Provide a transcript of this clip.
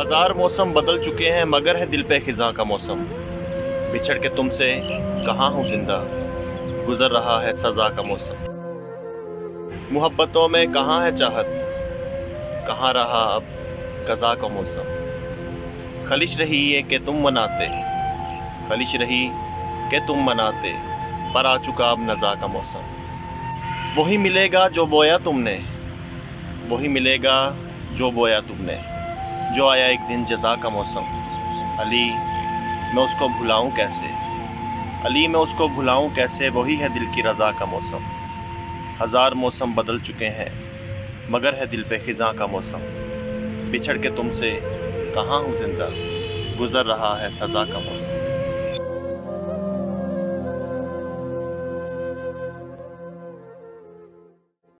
ہزار موسم بدل چکے ہیں مگر ہے دل پہ خزاں کا موسم، بچھڑ کے تم سے کہاں ہوں زندہ، گزر رہا ہے سزا کا موسم۔ محبتوں میں کہاں ہے چاہت، کہاں رہا اب قضا کا موسم۔ خلش رہی ہے کہ تم مناتے، خلش رہی کہ تم مناتے، پر آ چکا اب نزا کا موسم۔ وہی ملے گا جو بویا تم نے، وہی ملے گا جو بویا تم نے، جو آیا ایک دن جزا کا موسم۔ علی میں اس کو بھلاؤں کیسے، علی میں اس کو بھلاؤں کیسے، وہی ہے دل کی رضا کا موسم۔ ہزار موسم بدل چکے ہیں مگر ہے دل پہ خزاں کا موسم، بچھڑ کے تم سے کہاں ہوں زندہ، گزر رہا ہے سزا کا موسم۔